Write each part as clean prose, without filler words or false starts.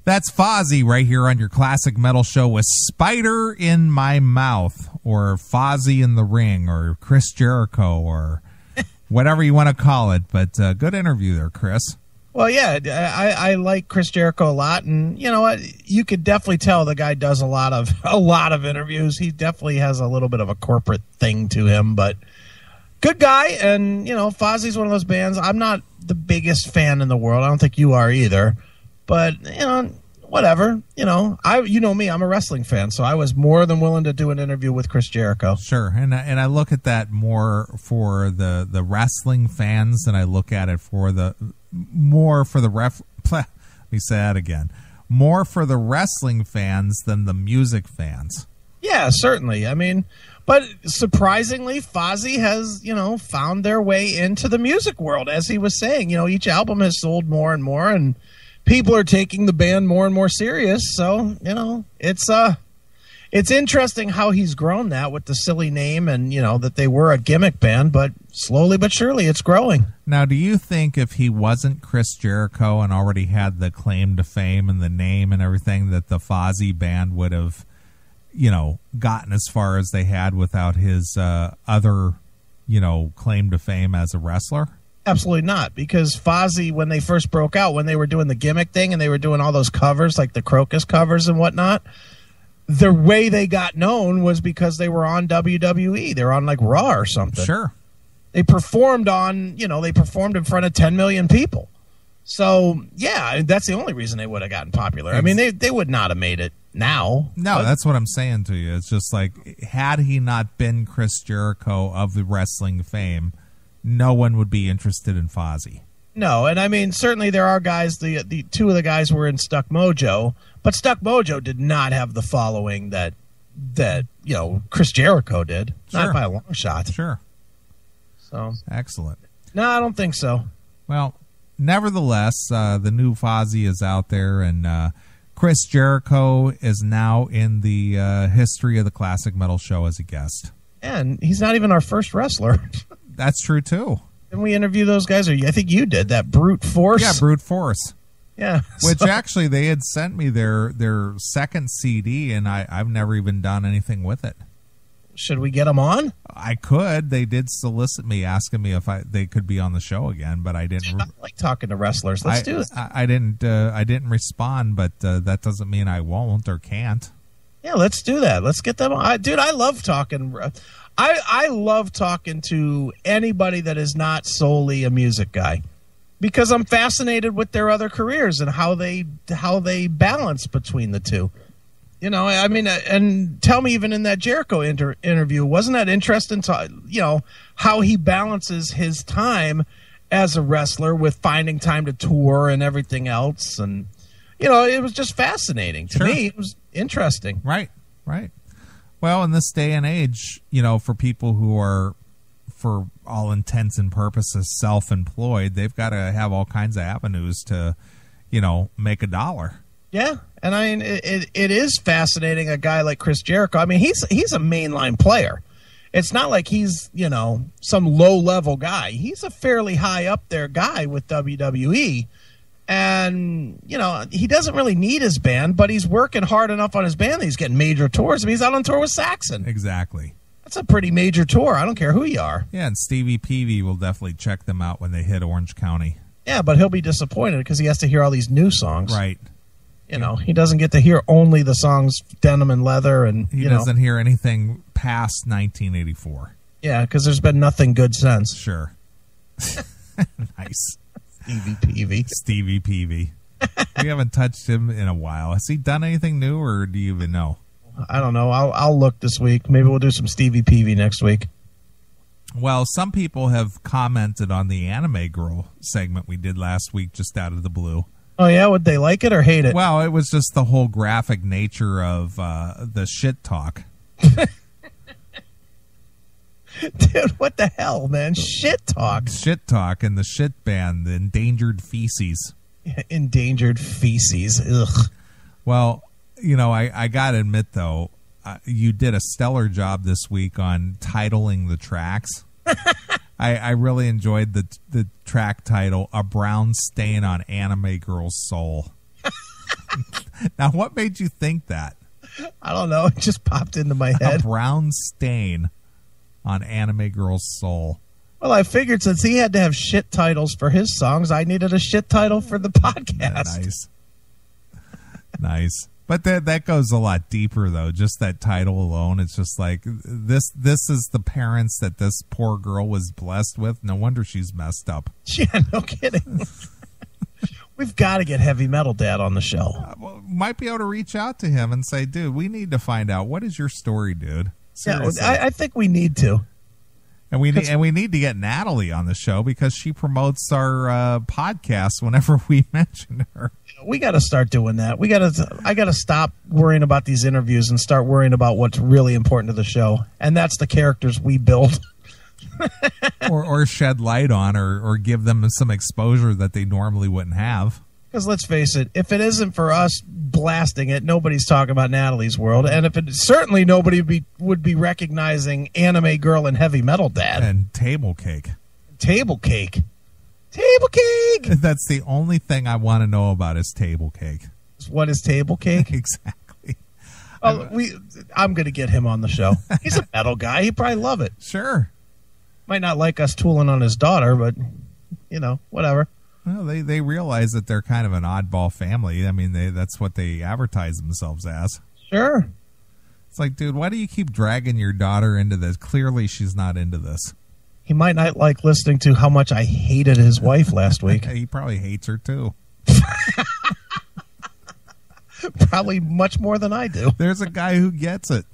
That's Fozzy right here on your Classic Metal Show with Spider in My Mouth, or Fozzy in the Ring, or Chris Jericho, or whatever you want to call it. But good interview there, Chris. Well, yeah, I like Chris Jericho a lot, and you know what? You could definitely tell the guy does a lot of interviews. He definitely has a little bit of a corporate thing to him, but good guy. And you know, Fozzy's one of those bands. I'm not the biggest fan in the world. I don't think you are either. But, you know, whatever. You know me, I'm a wrestling fan, so I was more than willing to do an interview with Chris Jericho. Sure, and I look at that more for the wrestling fans than I look at it for the more for the let me say that again. More for the wrestling fans than the music fans. Yeah, certainly. I mean, but surprisingly, Fozzy has, you know, found their way into the music world. As he was saying, you know, each album has sold more and more, and people are taking the band more and more serious. So, you know, it's interesting how he's grown that with the silly name, and, you know, that they were a gimmick band, but slowly but surely it's growing. Now, do you think if he wasn't Chris Jericho and already had the claim to fame and the name and everything, that the Fozzy band would have, you know, gotten as far as they had without his other, you know, claim to fame as a wrestler? Absolutely not, because Fozzy, when they first broke out, when they were doing the gimmick thing and they were doing all those covers, like the Crocus covers and whatnot, the way they got known was because they were on WWE. They were on like Raw or something. Sure. They performed in front of 10 million people. So, yeah, that's the only reason they would have gotten popular. I mean, they would not have made it now. No, that's what I'm saying to you. It's just like, had he not been Chris Jericho of the wrestling fame, no one would be interested in Fozzy. No, and I mean, certainly there are guys, the two of the guys were in Stuck Mojo, but Stuck Mojo did not have the following that you know, Chris Jericho did. Sure. Not by a long shot. Sure. So excellent. No, I don't think so. Well, nevertheless, the new Fozzy is out there, and Chris Jericho is now in the history of the Classic Metal Show as a guest. And he's not even our first wrestler. That's true, too. Didn't we interview those guys? Or I think you did, that Brute Force. Yeah, Brute Force. Yeah. Which actually, they had sent me their second CD, and I've never even done anything with it. Should we get them on? I could. They did solicit me, asking me if they could be on the show again, but I didn't. I like talking to wrestlers. Let's do it. I didn't respond, but that doesn't mean I won't or can't. Yeah, let's do that. Let's get them on. Dude, I love talking. I love talking to anybody that is not solely a music guy, because I'm fascinated with their other careers and how they balance between the two. You know, I mean, and tell me, even in that Jericho interview, wasn't that interesting to, you know, how he balances his time as a wrestler with finding time to tour and everything else. And, you know, it was just fascinating to me. It was interesting. Right. Well, in this day and age, you know, for people who are, for all intents and purposes, self-employed, they've got to have all kinds of avenues to, you know, make a dollar. Yeah, and I mean, it is fascinating, a guy like Chris Jericho. I mean, he's a mainline player. It's not like he's, you know, some low-level guy. He's a fairly high-up-there guy with WWE. And, you know, he doesn't really need his band, but he's working hard enough on his band that he's getting major tours. I mean, he's out on tour with Saxon. Exactly. That's a pretty major tour. I don't care who you are. Yeah, and Stevie Peavy will definitely check them out when they hit Orange County. Yeah, but he'll be disappointed because he has to hear all these new songs. Right. You know, he doesn't get to hear only the songs Denim and Leather, and he doesn't hear anything past 1984. Yeah, because there's been nothing good since. Sure. Nice. Stevie Peavy. We haven't touched him in a while. Has he done anything new, or do you even know? I don't know. I'll look this week. Maybe we'll do some Stevie Peavy next week. Well, some people have commented on the Anime Girl segment we did last week, just out of the blue. Oh, yeah? Would they like it or hate it? Well, it was just the whole graphic nature of the shit talk. Dude, what the hell, man? Shit talk. Shit talk and the shit band, the Endangered Feces. Yeah, Endangered Feces. Ugh. Well, you know, I got to admit, though, you did a stellar job this week on titling the tracks. I really enjoyed the track title, A Brown Stain on Anime Girl's Soul. Now, what made you think that? I don't know. It just popped into my head. A brown stain on Anime Girl's soul. Well, I figured since he had to have shit titles for his songs, I needed a shit title for the podcast. Yeah, nice. Nice. But that goes a lot deeper, though. Just that title alone, it's just like, this is the parents that this poor girl was blessed with. No wonder she's messed up. Yeah, no kidding. We've got to get Heavy Metal Dad on the show. Well, might be able to reach out to him and say, dude, we need to find out, what is your story, dude? Seriously. Yeah, I think we need to. And we need to get Natalie on the show because she promotes our podcast whenever we mention her. We got to start doing that. I got to stop worrying about these interviews and start worrying about what's really important to the show, and that's the characters we build. or shed light on, or give them some exposure that they normally wouldn't have. Because let's face it, if it isn't for us blasting it, nobody's talking about Natalie's World. And if it certainly nobody would be recognizing Anime Girl and Heavy Metal Dad. And Table Cake. Table Cake. Table Cake! That's the only thing I want to know about is Table Cake. What is Table Cake? Exactly. Well, I'm going to get him on the show. He's a metal guy. He'd probably love it. Sure. Might not like us tooling on his daughter, but, whatever. Well, they realize that they're kind of an oddball family. I mean, that's what they advertise themselves as. Sure. It's like, dude, why do you keep dragging your daughter into this? Clearly, she's not into this. He might not like listening to how much I hated his wife last week. He probably hates her, too. Probably much more than I do. There's a guy who gets it.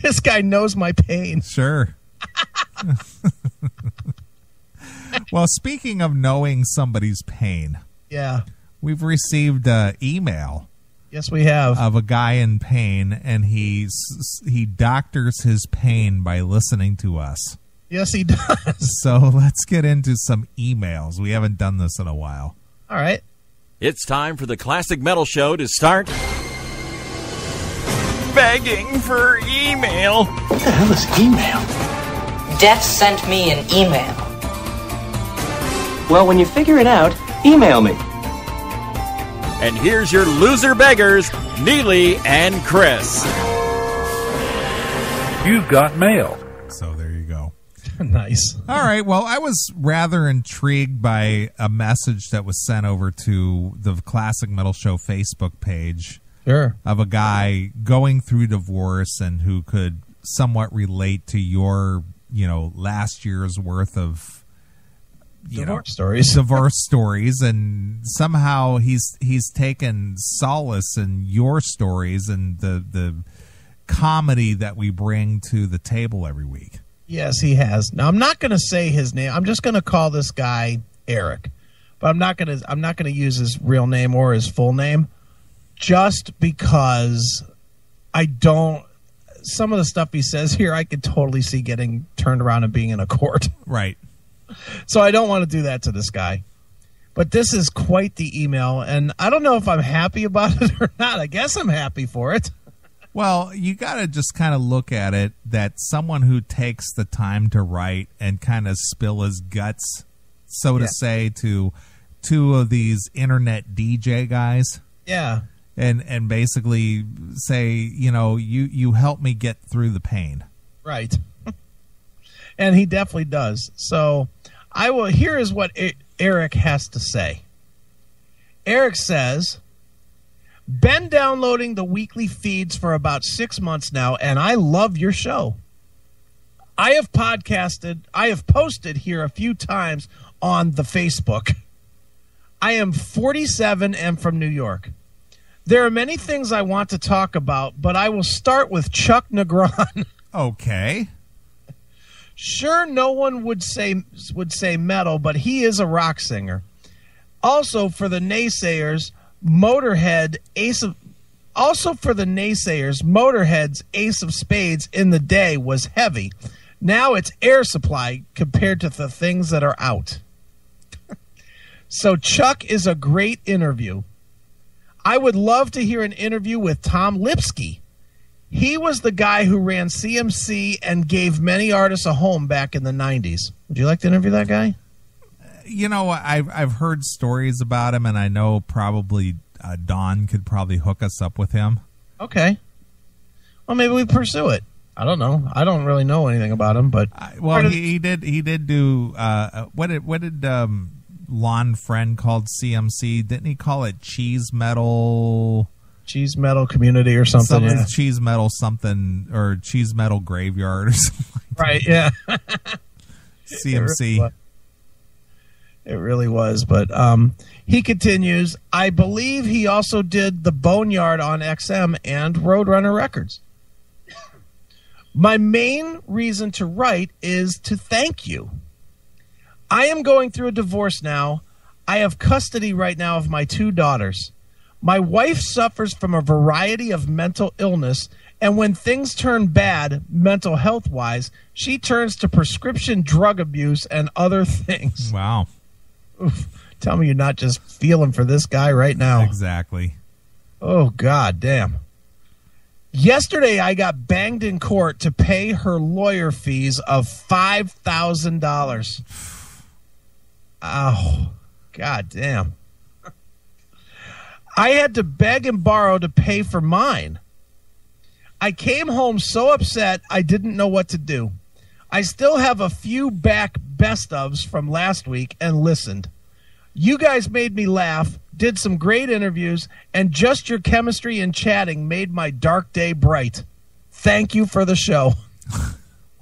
This guy knows my pain. Sure. Well, speaking of knowing somebody's pain, yeah, we've received email. Yes, we have. Of a guy in pain, and he doctors his pain by listening to us. Yes, he does. So let's get into some emails. We haven't done this in a while. All right. It's time for the Classic Metal Show to start begging for email. What the hell is email? Death sent me an email. Well, when you figure it out, email me. And here's your loser beggars, Neely and Chris. You've got mail. So there you go. Nice. All right. Well, I was rather intrigued by a message that was sent over to the Classic Metal Show Facebook page. Sure. Of a guy going through divorce and who could somewhat relate to your, last year's worth of divorce stories, and somehow he's taken solace in your stories and the comedy that we bring to the table every week. Yes, he has. Now, I'm not going to say his name. I'm just going to call this guy Eric, but I'm not going to use his real name or his full name, just because some of the stuff he says here, I could totally see getting turned around and being in a court. Right. So I don't want to do that to this guy. But this is quite the email, and I don't know if I'm happy about it or not. I guess I'm happy for it. Well, you got to just kind of look at it that someone who takes the time to write and kind of spill his guts, so to say, to two of these internet DJ guys. Yeah. And basically say, you help me get through the pain. Right. And he definitely does. So here is what Eric has to say. Eric says, been downloading the weekly feeds for about 6 months now, and I love your show. I have posted here a few times on the Facebook. I am 47 and from New York. There are many things I want to talk about, but I will start with Chuck Negron. Okay. Sure, no one would say metal, but he is a rock singer. Also, for the naysayers, Motorhead's Ace of Spades in the day was heavy. Now it's Air Supply compared to the things that are out. So Chuck is a great interview. I would love to hear an interview with Tom Lipsky. He was the guy who ran CMC and gave many artists a home back in the 90s. Would you like to interview that guy? I've heard stories about him, and I know probably Don could probably hook us up with him. Okay. Well, maybe we pursue it. I don't know. I don't really know anything about him, but he did do what did Lon Friend called CMC? Didn't he call it Cheese Metal Community or something? Yeah. Cheese Metal something, or Cheese Metal Graveyard or something like that. Right, yeah. CMC. It really was, but he continues. I believe he also did the Boneyard on XM and Roadrunner Records. My main reason to write is to thank you. I am going through a divorce now. I have custody right now of my 2 daughters. My wife suffers from a variety of mental illness, and when things turn bad, mental health-wise, she turns to prescription drug abuse and other things. Wow. Oof. Tell me you're not just feeling for this guy right now. Exactly. Oh, God damn. Yesterday, I got banged in court to pay her lawyer fees of $5,000. Oh, God damn. I had to beg and borrow to pay for mine. I came home so upset I didn't know what to do. I still have a few back best ofs from last week and listened. You guys made me laugh, did some great interviews, and just your chemistry and chatting made my dark day bright. Thank you for the show.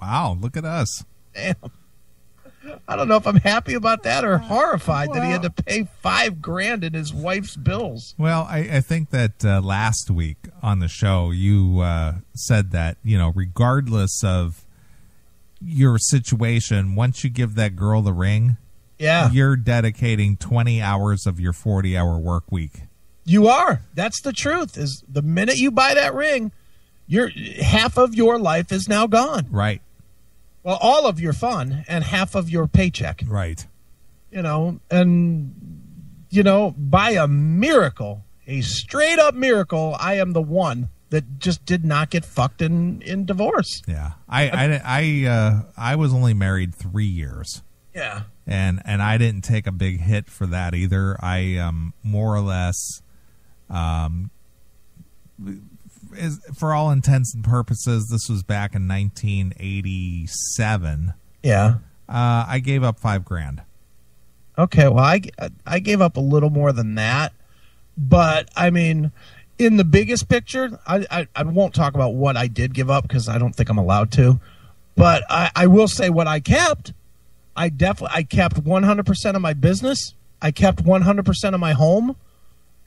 Wow, look at us. Damn. I don't know if I'm happy about that or horrified that he had to pay $5,000 in his wife's bills. Well, I think that last week on the show you said that, regardless of your situation, once you give that girl the ring, you're dedicating 20 hours of your 40-hour work week. You are. That's the truth. Is the minute you buy that ring, half of your life is now gone. Right. Well, all of your fun and half of your paycheck. Right. By a miracle, a straight up miracle, I am the one that just did not get fucked in divorce. Yeah. I was only married 3 years. Yeah. And I didn't take a big hit for that either. I more or less for all intents and purposes, this was back in 1987. Yeah. I gave up $5,000. Okay, well, I gave up a little more than that, but I mean, in the biggest picture, I won't talk about what I did give up because I don't think I'm allowed to, but I will say what I kept. I kept 100% of my business. I kept 100% of my home.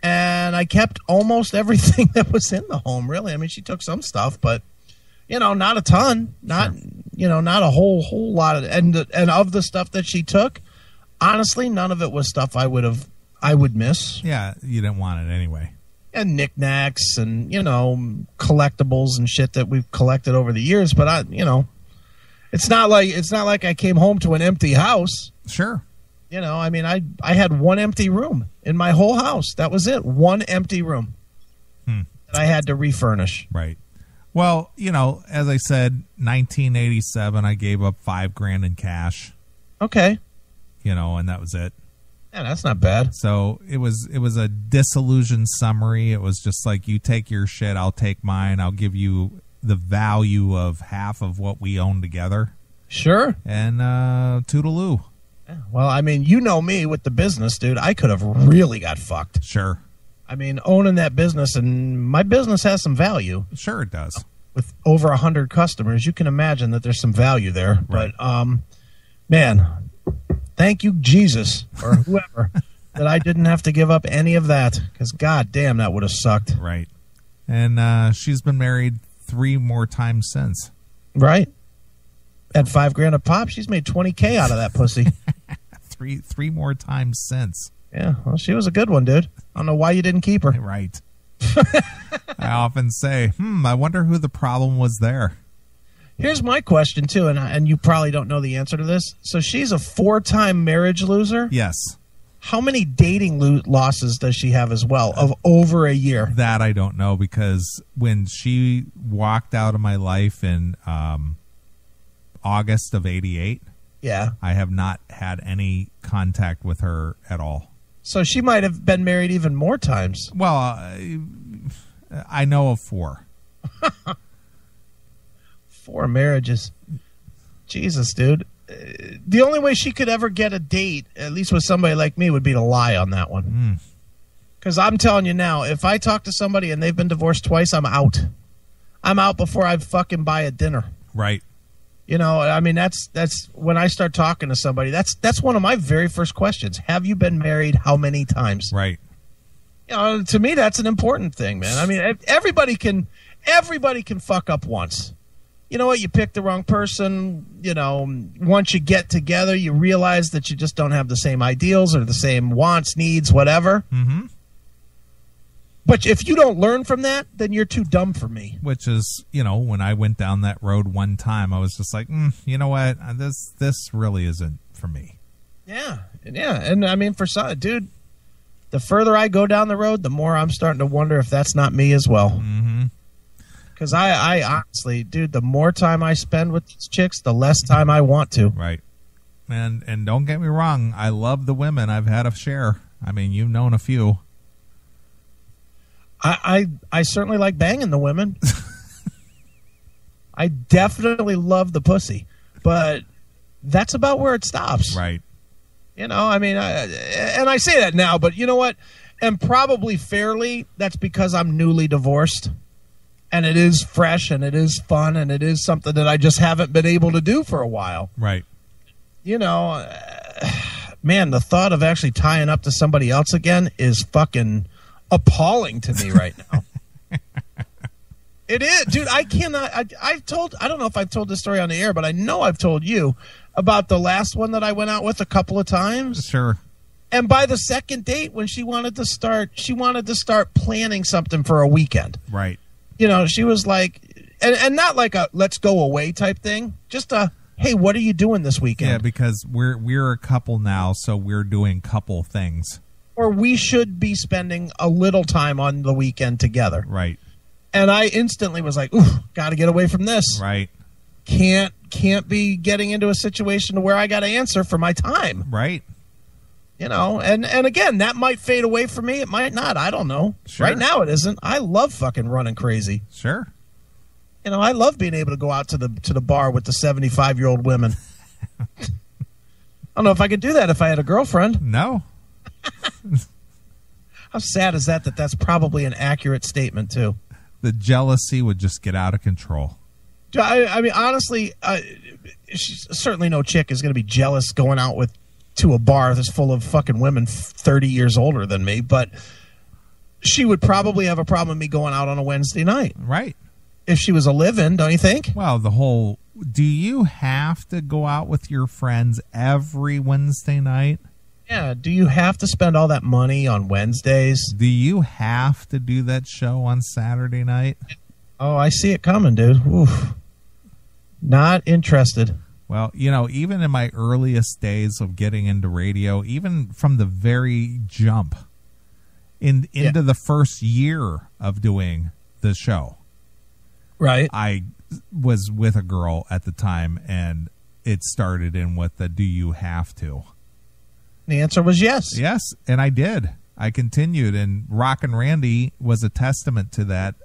And I kept almost everything that was in the home, really. I mean, she took some stuff, but, not a ton. Not a whole lot. And of the stuff that she took, honestly, none of it was stuff I would miss. Yeah, you didn't want it anyway. And knickknacks and, collectibles and shit that we've collected over the years. But, it's not like I came home to an empty house. Sure. I had one empty room in my whole house. That was it. One empty room that I had to refurnish. Right. Well, as I said, 1987, I gave up $5,000 in cash. Okay. And that was it. Yeah, that's not bad. So it was a disillusioned summary. It was just like, you take your shit, I'll take mine. I'll give you the value of half of what we own together. Sure. And toodaloo. Well, I mean, me with the business, dude. I could have really got fucked. Sure. I mean, owning that business, and my business has some value. Sure it does. With over 100 customers, you can imagine that there's some value there. Right. But, man, thank you, Jesus, or whoever, that I didn't have to give up any of that. Because, God damn, that would have sucked. Right. And she's been married 3 more times since. Right. At $5,000 a pop, she's made $20K out of that pussy. Three more times since. Yeah, well, she was a good one, dude. I don't know why you didn't keep her. Right. I often say, I wonder who the problem was there. Here's my question, too, and you probably don't know the answer to this. So she's a 4-time marriage loser? Yes. How many dating losses does she have as well of over a year? That I don't know, because when she walked out of my life in August of 88, yeah, I have not had any contact with her at all. So she might have been married even more times. Well, I know of 4. 4 marriages. Jesus, dude. The only way she could ever get a date, at least with somebody like me, would be to lie on that one. Because I'm telling you now, if I talk to somebody and they've been divorced twice, I'm out. I'm out before I fucking buy a dinner. Right. You know, I mean, that's when I start talking to somebody, that's one of my very first questions. Have you been married how many times? Right. You know, to me, that's an important thing, man. I mean, everybody can fuck up once. You know what? You pick the wrong person. You know, once you get together, you realize that you just don't have the same ideals or the same wants, needs, whatever. Mm-hmm. But if you don't learn from that, then you're too dumb for me. Which is, you know, when I went down that road one time, I was just like, you know what? This really isn't for me. Yeah. And I mean, for some, dude, the further I go down the road, the more I'm starting to wonder if that's not me as well. Mm-hmm. Because I honestly, dude, the more time I spend with these chicks, the less time I want to. Right. And don't get me wrong, I love the women I've had a share. I mean, you've known a few. I certainly like banging the women. I definitely love the pussy, but that's about where it stops. Right. You know, I mean, and I say that now, but you know what? And probably fairly, that's because I'm newly divorced, and it is fresh, and it is fun, and it is something that I just haven't been able to do for a while. Right. You know, man, the thought of actually tying up to somebody else again is fucking appalling to me right now. It is, dude. I cannot. I don't know if I've told this story on the air, but I know I've told you about the last one that I went out with a couple of times. Sure. And by the second date, when she wanted to start planning something for a weekend. Right. You know, she was like, and not like a let's go away type thing. Just a, hey, what are you doing this weekend? Yeah, because we're a couple now, so we're doing couple things. Or we should be spending a little time on the weekend together. Right. And I instantly was like, ooh, got to get away from this. Right. Can't be getting into a situation where I got to answer for my time. Right. You know, and again, that might fade away from me. It might not. I don't know. Sure. Right now it isn't. I love fucking running crazy. Sure. You know, I love being able to go out to the bar with the 75-year-old women. I don't know if I could do that if I had a girlfriend. No. How sad is that that's probably an accurate statement, too? The jealousy would just get out of control. I mean, honestly, certainly no chick is going to be jealous going out to a bar that's full of fucking women 30 years older than me, but she would probably have a problem with me going out on a Wednesday night. Right. If she was a live-in, don't you think? Well, do you have to go out with your friends every Wednesday night? Yeah, do you have to spend all that money on Wednesdays? Do you have to do that show on Saturday night? Oh, I see it coming, dude. Oof. Not interested. Well, you know, even in my earliest days of getting into radio, even from the very jump into the first year of doing the show, right? I was with a girl at the time, and it started in with the "Do you have to?" The answer was yes. Yes, and I did. I continued, and Rockin' Randy was a testament to that.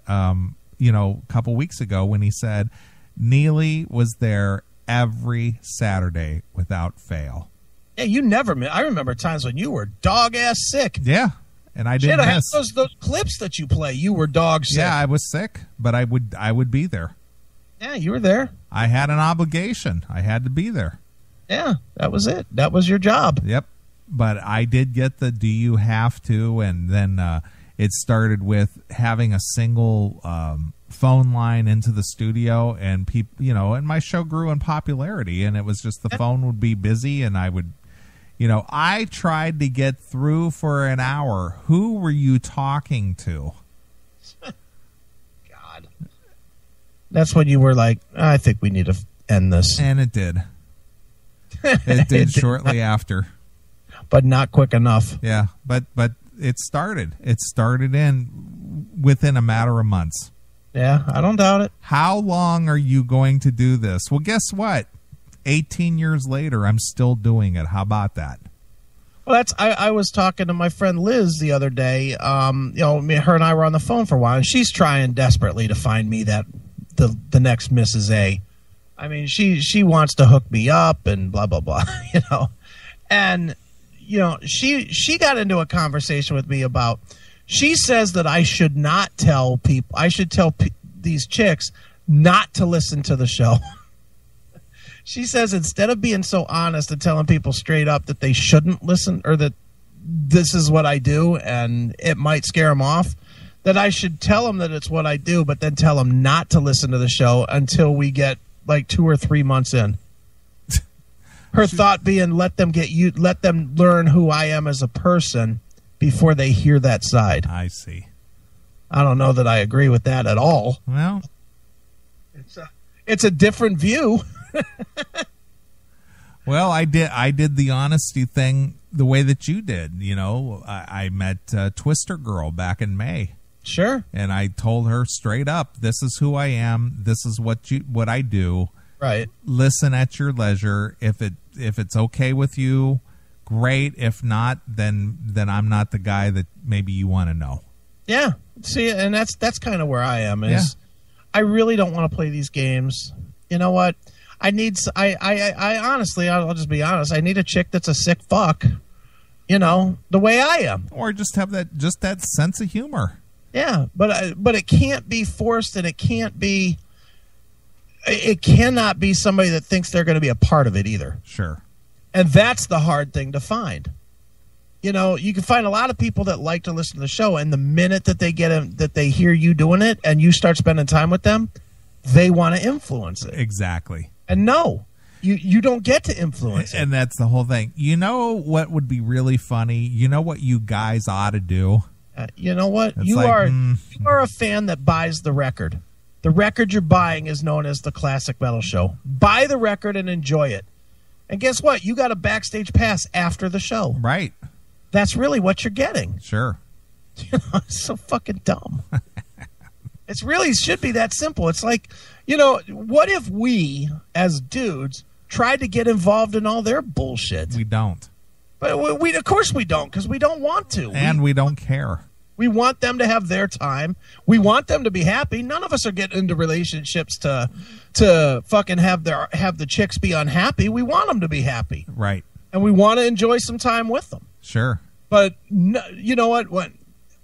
You know, a couple weeks ago when he said Neely was there every Saturday without fail. Yeah, you never. I remember times when you were dog ass sick. Yeah, and I didn't miss those clips that you play. You were dog sick. Yeah, I was sick, but I would be there. Yeah, you were there. I had an obligation. I had to be there. Yeah, that was it. That was your job. Yep. But I did get the "Do you have to?" and then it started with having a single phone line into the studio, and people, you know, and my show grew in popularity, and it was just the phone would be busy, and I would, you know, I tried to get through for an hour. Who were you talking to? God. That's when you were like, I think we need to end this. And it did. It did shortly after. But not quick enough. Yeah, but it started. It started within a matter of months. Yeah, I don't doubt it. How long are you going to do this? Well, guess what? 18 years later, I'm still doing it. How about that? Well, I was talking to my friend Liz the other day. Her and I were on the phone for a while, and she's trying desperately to find me the next Mrs. A. I mean, she wants to hook me up and blah blah blah, And she got into a conversation with me about. She says that I should not tell people. I should tell these chicks not to listen to the show. She says instead of being so honest and telling people straight up that they shouldn't listen or that this is what I do and it might scare them off, that I should tell them that it's what I do, but then tell them not to listen to the show until we get like 2 or 3 months in. Her thought being, let them learn who I am as a person before they hear that side. I see. I don't know that I agree with that at all. Well, it's a different view. Well, I did the honesty thing the way that you did. I met Twister Girl back in May. Sure. And I told her straight up, this is who I am. This is what I do. Right. Listen at your leisure. If it's okay with you, great. If not, then I'm not the guy that maybe you want to know. Yeah. See, and that's kind of where I am. I really don't want to play these games. You know what? I honestly, I'll just be honest. I need a chick that's a sick fuck, the way I am. Or just have that sense of humor. Yeah, but it can't be forced, and it cannot be somebody that thinks they're going to be a part of it either. Sure. And that's the hard thing to find. You can find a lot of people that like to listen to the show, and the minute that they hear you doing it and you start spending time with them, they want to influence it. Exactly. And no, you don't get to influence it. And that's the whole thing. You know what would be really funny? You know what you guys ought to do? You know what? You are a fan that buys the record. The record you're buying is known as the Classic Metal Show. Buy the record and enjoy it. And guess what? You got a backstage pass after the show. Right. That's really what you're getting. Sure. It's so fucking dumb. It really should be that simple. It's like, what if we, as dudes, tried to get involved in all their bullshit? We don't. But of course we don't, because we don't want to. And we don't care. We want them to have their time. We want them to be happy. None of us are getting into relationships to fucking have the chicks be unhappy. We want them to be happy. Right. And we want to enjoy some time with them. Sure. But you know what?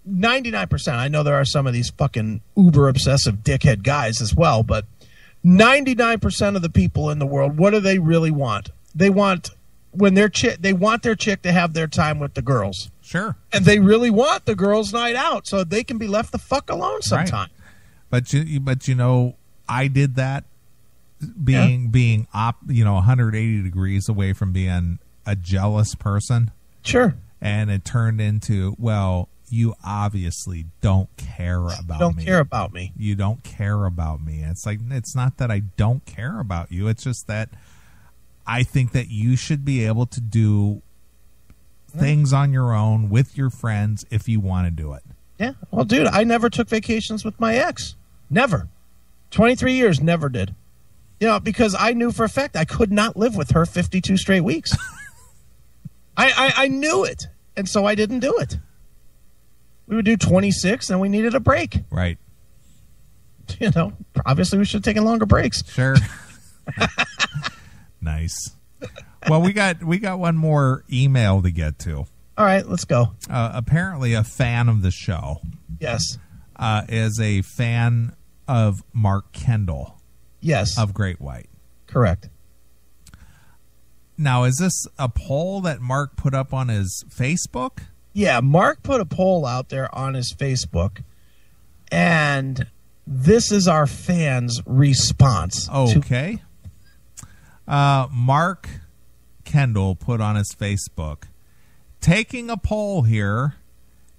99%, I know there are some of these fucking uber obsessive dickhead guys as well, but 99% of the people in the world, what do they really want? They want their chick to have their time with the girls. Sure. And they really want the girls' night out so they can be left the fuck alone sometime. Right. But I did that being 180 degrees away from being a jealous person. Sure. And it turned into, well, you obviously don't care about me. You don't care about me. You don't care about me. It's like, it's not that I don't care about you. It's just that I think that you should be able to do things on your own with your friends if you want to do it. Yeah. Well, dude, I never took vacations with my ex. Never. 23 years, never did. Because I knew for a fact I could not live with her 52 straight weeks. I knew it. And so I didn't do it. We would do 26 and we needed a break. Right. Obviously we should have taken longer breaks. Sure. Nice. Well, we got one more email to get to. All right, let's go. Apparently a fan of the show. Yes. Is a fan of Mark Kendall. Yes. Of Great White. Correct. Now, is this a poll that Mark put up on his Facebook? Yeah, Mark put a poll out there on his Facebook, and this is our fans' response. Okay. Mark Kendall put on his Facebook, taking a poll here,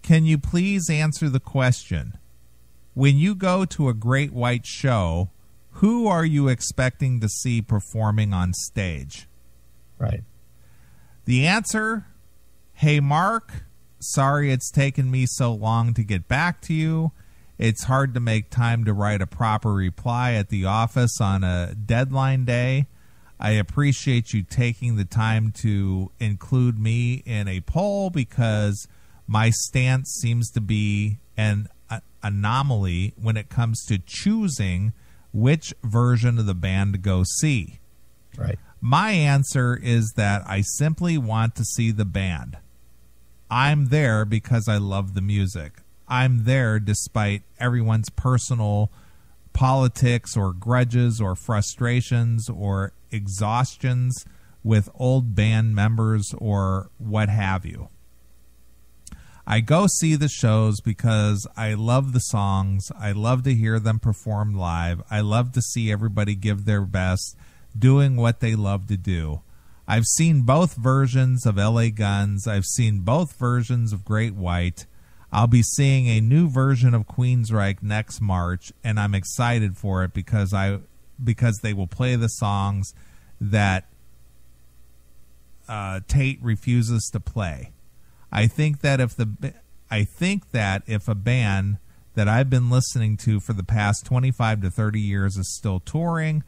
can you please answer the question? When you go to a Great White show, who are you expecting to see performing on stage? Right. The answer, hey, Mark, sorry it's taken me so long to get back to you. It's hard to make time to write a proper reply at the office on a deadline day. I appreciate you taking the time to include me in a poll because my stance seems to be an anomaly when it comes to choosing which version of the band to go see. Right. My answer is that I simply want to see the band. I'm there because I love the music. I'm there despite everyone's personal politics or grudges or frustrations or exhaustions with old band members or what have you. I go see the shows because I love the songs. I love to hear them perform live. I love to see everybody give their best, doing what they love to do. I've seen both versions of LA Guns. I've seen both versions of Great White. I'll be seeing a new version of Queensryche next March, and I'm excited for it because they will play the songs that Tate refuses to play. I think that if a band that I've been listening to for the past 25 to 30 years is still touring,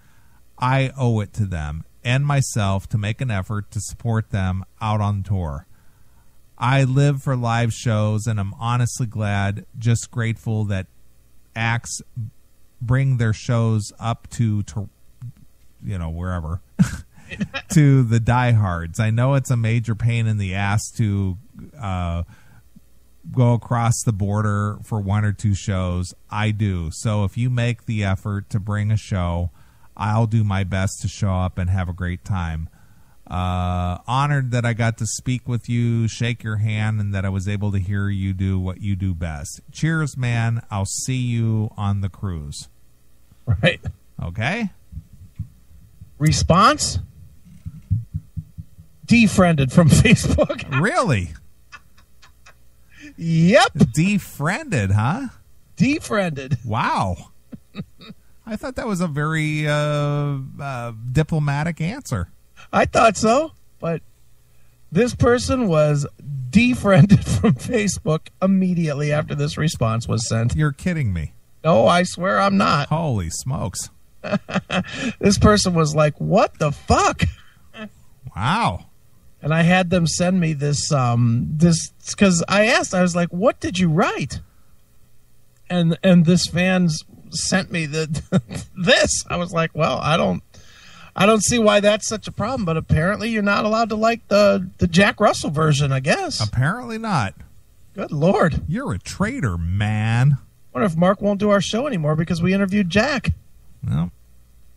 I owe it to them and myself to make an effort to support them out on tour. I live for live shows, and I'm honestly glad, just grateful that acts bring their shows up to wherever, to the diehards. I know it's a major pain in the ass to go across the border for one or two shows. I do. So if you make the effort to bring a show, I'll do my best to show up and have a great time. Honored that I got to speak with you, shake your hand, and that I was able to hear you do what you do best. Cheers, man. I'll see you on the cruise. Right. Okay? Response? Defriended from Facebook. Really? Yep. Defriended, huh? Defriended. Wow. I thought that was a very diplomatic answer. I thought so, but this person was defriended from Facebook immediately after this response was sent. You're kidding me. No, I swear I'm not. Holy smokes. This person was like, what the fuck? Wow. And I had them send me this because I asked, I was like, what did you write? And this fan's sent me this. I was like, well, I don't see why that's such a problem, but apparently you're not allowed to like the Jack Russell version, I guess. Apparently not. Good Lord. You're a traitor, man. I wonder if Mark won't do our show anymore because we interviewed Jack. Well,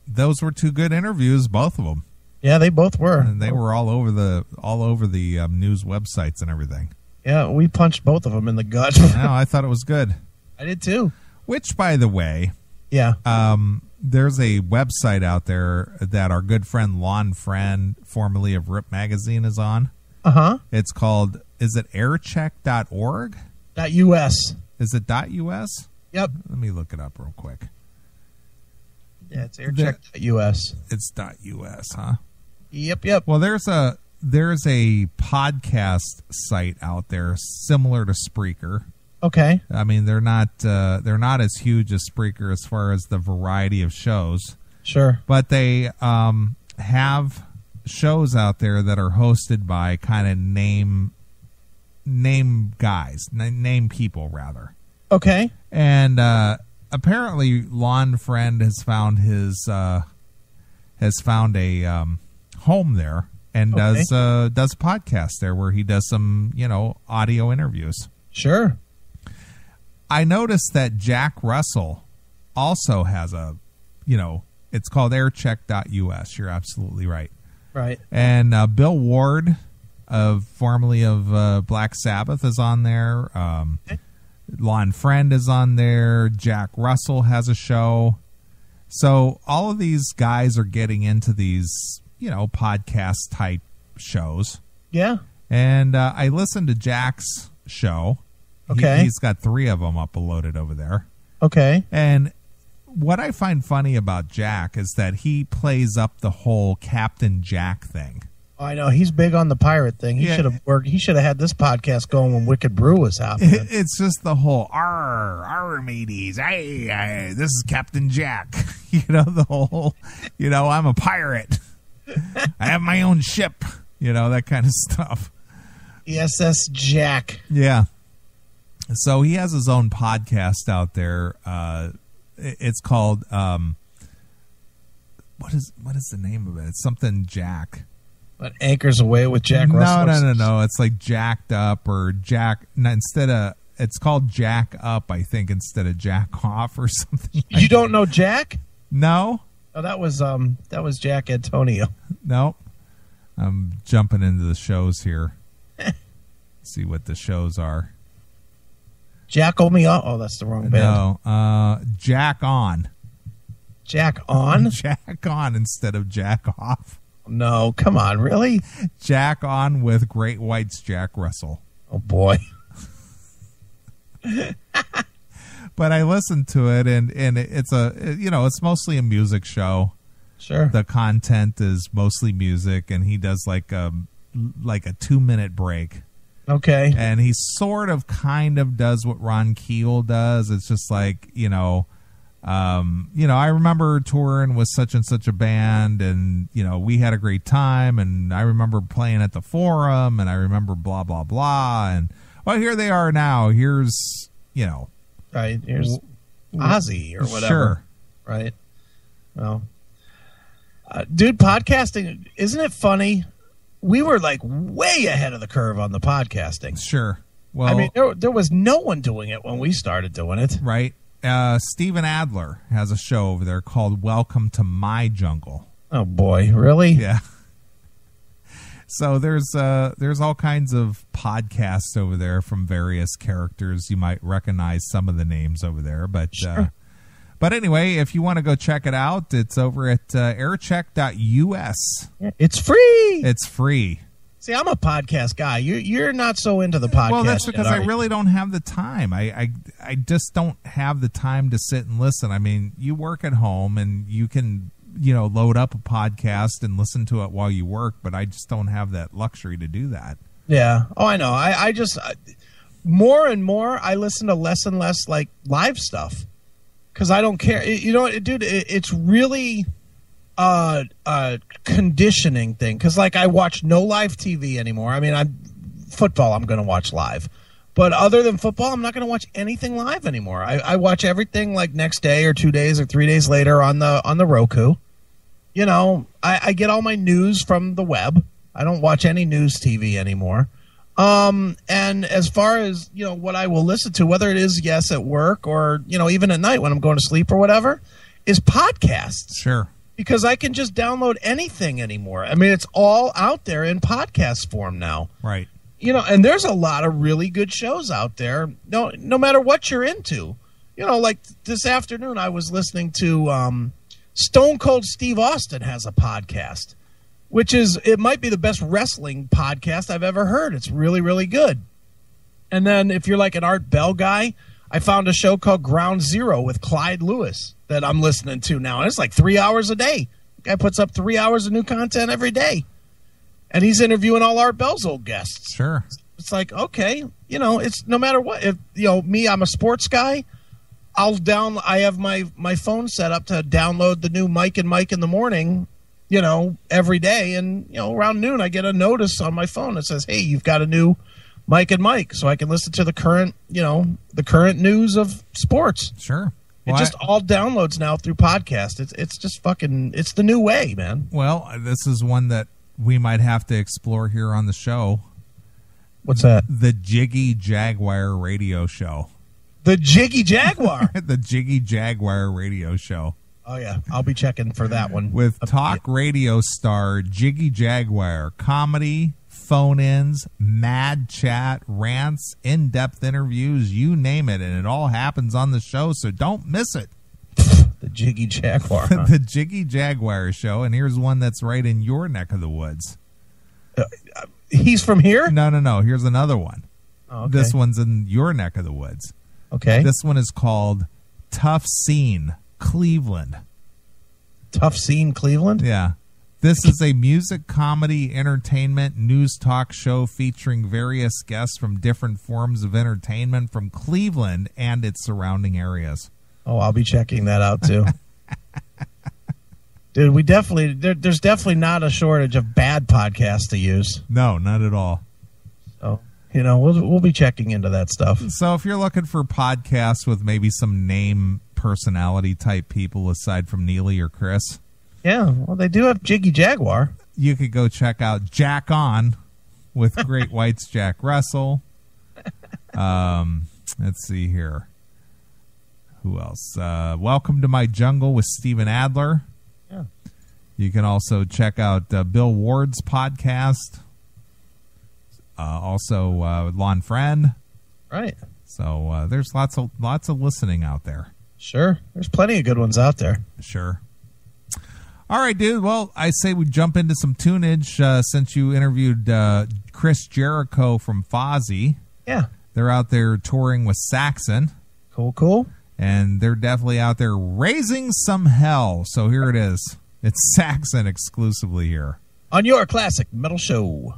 those were two good interviews, both of them. Yeah, they both were. And they were all over the news websites and everything. Yeah, we punched both of them in the gut. No, I thought it was good. I did too. Which, by the way, yeah, there's a website out there that our good friend Lon Friend, formerly of Rip Magazine, is on. Uh-huh. It's called, is it aircheck.org? .us. Is it .us? Yep. Let me look it up real quick. Yeah, it's aircheck.us. It's .us, huh? Yep. Well, there's a podcast site out there similar to Spreaker. Okay. I mean, they're not as huge as Spreaker as far as the variety of shows. Sure. But they have shows out there that are hosted by kind of name people rather. Okay. And apparently, Lon Friend has found a home there and does a podcast there where he does some audio interviews. Sure. I noticed that Jack Russell also has it's called aircheck.us. You're absolutely right. Right. And Bill Ward, formerly of Black Sabbath, is on there. Lon Friend is on there. Jack Russell has a show. So all of these guys are getting into these, podcast type shows. Yeah. And I listened to Jack's show. Okay. He's got 3 of them uploaded over there. Okay. And what I find funny about Jack is that he plays up the whole Captain Jack thing. I know he's big on the pirate thing. He should have worked. He should have had this podcast going when Wicked Brew was happening. It's just the whole "arr mateys, hey, this is Captain Jack." The whole, I'm a pirate. I have my own ship. That kind of stuff. ESS Jack. Yeah. So he has his own podcast out there. It's called what is the name of it? It's something Jack. But Anchors Away with Jack Russell? No. It's like Jacked Up or Jack. It's called Jack Up, I think, instead of Jack Off or something. You don't know Jack? No. Oh, that was Jack Antonio. No. I'm jumping into the shows here. See what the shows are. Jackal Me Off. Oh, that's the wrong band. No. Jack On. Jack On? Jack On instead of Jack Off. No, come on, really? Jack On with Great White's Jack Russell. Oh, boy. But I listened to it, and it's it's mostly a music show. Sure. The content is mostly music, and he does like a 2-minute break. Okay. And he sort of kind of does what Ron Keel does. It's just like, I remember touring with such and such a band, and we had a great time, and I remember playing at the Forum, and I remember blah blah blah, and well, here they are now. Here's right, here's Ozzy or whatever. Sure. Right. Well, dude, podcasting, isn't it funny? We were like way ahead of the curve on the podcasting. Sure. Well, I mean, there was no one doing it when we started doing it. Right. Steven Adler has a show over there called Welcome to My Jungle. Oh, boy. Really? Yeah. So there's all kinds of podcasts over there from various characters. You might recognize some of the names over there. But sure. But anyway, if you want to go check it out, it's over at aircheck.us. It's free. It's free. See, I'm a podcast guy. You're not so into the podcast. Well, that's because yet, I really don't have the time. I just don't have the time to sit and listen. I mean, you work at home and you can, load up a podcast and listen to it while you work, but I just don't have that luxury to do that. Yeah. Oh, I know. I just more and more I listen to less and less like live stuff because I don't care. Dude, it's really a conditioning thing because like I watch no live TV anymore. I mean, football I'm going to watch live, but other than football I'm not going to watch anything live anymore. I watch everything like next day or 2 days or 3 days later on the Roku. I get all my news from the web. I don't watch any news TV anymore. And as far as what I will listen to, whether it is at work or even at night when I'm going to sleep or whatever, is podcasts. Sure. Because I can just download anything anymore. I mean, it's all out there in podcast form now. Right. And there's a lot of really good shows out there, no matter what you're into. Like this afternoon I was listening to Stone Cold Steve Austin has a podcast, which it might be the best wrestling podcast I've ever heard. It's really, really good. And then if you're like an Art Bell guy, I found a show called Ground Zero with Clyde Lewis that I'm listening to now. And it's like 3 hours a day. The guy puts up 3 hours of new content every day. And he's interviewing all Art Bell's old guests. Sure. It's like, okay, it's no matter what. If, me, I'm a sports guy. I have my phone set up to download the new Mike and Mike in the morning, every day. And, around noon, I get a notice on my phone that says, hey, you've got a new Mike and Mike, so I can listen to the current news of sports. Sure. Well, it just all downloads now through podcast. It's just it's the new way, man. Well, this is one that we might have to explore here on the show. What's that? The Jiggy Jaguar radio show. The Jiggy Jaguar. The Jiggy Jaguar radio show. Oh, yeah. I'll be checking for that one. With talk radio star Jiggy Jaguar, comedy, phone-ins, mad chat, rants, in-depth interviews, you name it, and it all happens on the show, so don't miss it. The Jiggy Jaguar. Huh? The Jiggy Jaguar show, and here's one that's right in your neck of the woods. He's from here? No. Here's another one. Oh, okay. This one's in your neck of the woods. Okay. This one is called Tough Scene, Cleveland. Tough Scene, Cleveland? Yeah. This is a music, comedy, entertainment, news talk show featuring various guests from different forms of entertainment from Cleveland and its surrounding areas. Oh, I'll be checking that out, too. Dude, there's definitely not a shortage of bad podcasts to use. No, not at all. So, we'll be checking into that stuff. So if you're looking for podcasts with maybe some name personality type people aside from Neely or Chris. Yeah, well, they do have Jiggy Jaguar. You could go check out Jack On with Great White's Jack Russell. Let's see here. Who else? Welcome to My Jungle with Steven Adler. Yeah. You can also check out Bill Ward's podcast. Also, Lon Friend. Right. So there's lots of listening out there. Sure. There's plenty of good ones out there. Sure. All right, dude. Well, I say we jump into some tunage since you interviewed Chris Jericho from Fozzy. Yeah. They're out there touring with Saxon. Cool. And they're definitely out there raising some hell. So here it is. It's Saxon exclusively here. On your classic metal show.